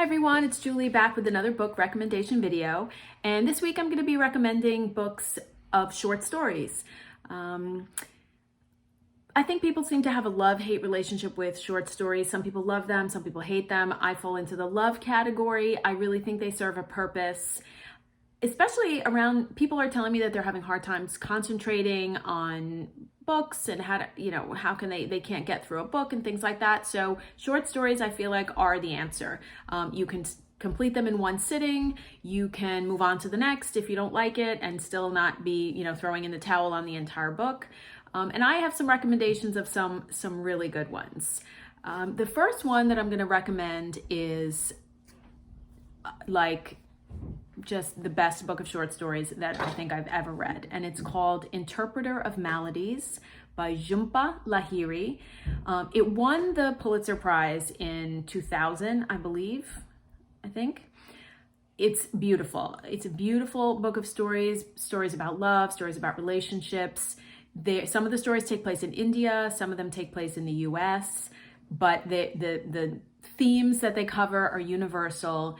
Hi everyone, it's Julie back with another book recommendation video. And this week I'm going to be recommending books of short stories. I think people seem to have a love-hate relationship with short stories. Some people love them, some people hate them. I fall into the love category. I really think they serve a purpose, especially around, people are telling me that they're having hard times concentrating on books and how to, how can they can't get through a book and things like that. So short stories, I feel like, are the answer. You can complete them in one sitting. You can move on to the next if you don't like it and still not be, throwing in the towel on the entire book. And I have some recommendations of some really good ones. The first one that I'm going to recommend is just the best book of short stories that I think I've ever read. And it's called Interpreter of Maladies by Jhumpa Lahiri. It won the Pulitzer Prize in 2000, I think. It's beautiful. It's a beautiful book of stories about love, stories about relationships. Some of the stories take place in India, some of them take place in the US, but the themes that they cover are universal.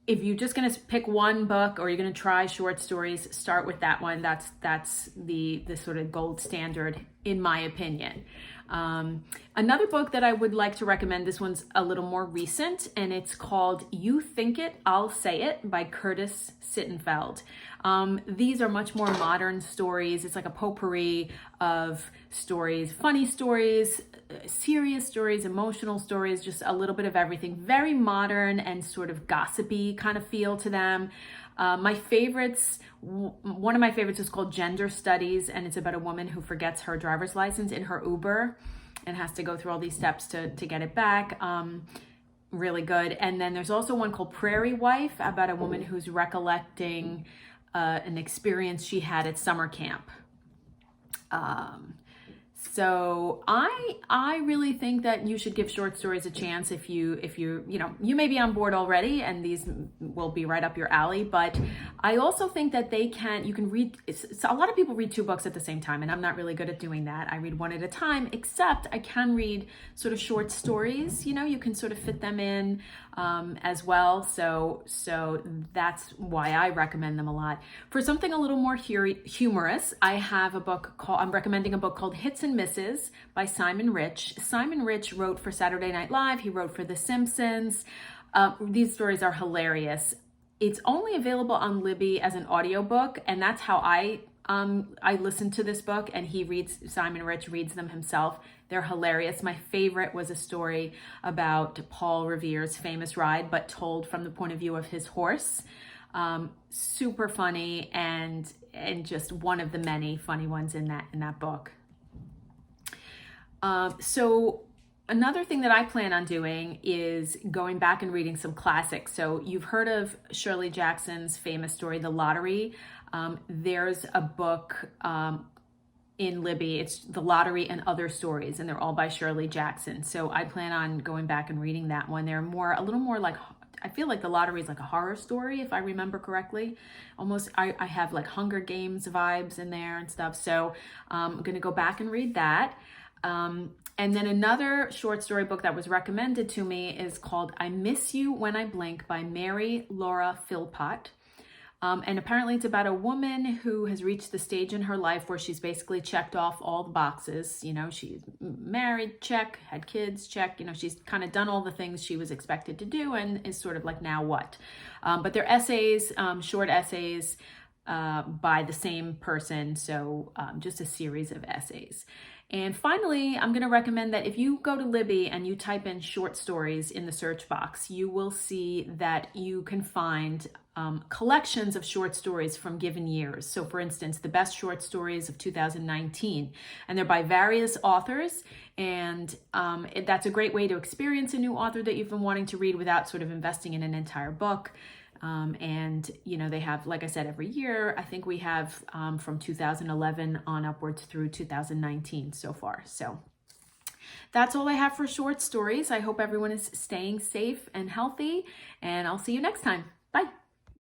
If you're just going to pick one book or you're going to try short stories, start with that one. That's the sort of gold standard, in my opinion. Another book that I would like to recommend, this one's a little more recent, and it's called You Think It, I'll Say It by Curtis Sittenfeld. These are much more modern stories. It's like a potpourri of stories, funny stories, serious stories, emotional stories, just a little bit of everything. Very modern and sort of gossipy kind of feel to them. My favorites, one of my favorites is called Gender Studies, and it's about a woman who forgets her driver's license in her Uber and has to go through all these steps to get it back. Really good. And then there's also one called Prairie Wife about a woman who's recollecting an experience she had at summer camp. So I really think that you should give short stories a chance if you you may be on board already and these will be right up your alley, but I also think that you can read, a lot of people read two books at the same time, and I'm not really good at doing that. I read one at a time, except I can read sort of short stories, you can sort of fit them in as well. So that's why I recommend them a lot. For something a little more humorous, I'm recommending a book called Hits and Misses by Simon Rich. Simon Rich wrote for Saturday Night Live. He wrote for The Simpsons. These stories are hilarious. It's only available on Libby as an audiobook, and that's how I listened to this book, and Simon Rich reads them himself. They're hilarious. My favorite was a story about Paul Revere's famous ride, but told from the point of view of his horse. Super funny, and just one of the many funny ones in that book. So another thing that I plan on doing is going back and reading some classics. So you've heard of Shirley Jackson's famous story, The Lottery. There's a book in Libby. It's The Lottery and Other Stories, and they're all by Shirley Jackson. So I plan on going back and reading that one. They're a little more like, I feel like The Lottery is like a horror story, if I remember correctly. Almost, I have like Hunger Games vibes in there and stuff. So I'm going to go back and read that. And then another short story book that was recommended to me is called I Miss You When I Blink by Mary Laura Philpott. And apparently it's about a woman who has reached the stage in her life where she's basically checked off all the boxes. She's married, check, had kids, check. She's kind of done all the things she was expected to do and is sort of like, now what? But they're essays, short essays by the same person. So just a series of essays. And finally, I'm going to recommend that if you go to Libby and you type in short stories in the search box, you will see that you can find collections of short stories from given years. So for instance, the best short stories of 2019, and they're by various authors. And that's a great way to experience a new author that you've been wanting to read without sort of investing in an entire book. And they have, like I said, every year. I think we have from 2011 on upwards through 2019 so far. So that's all I have for short stories. I hope everyone is staying safe and healthy, and I'll see you next time. Bye.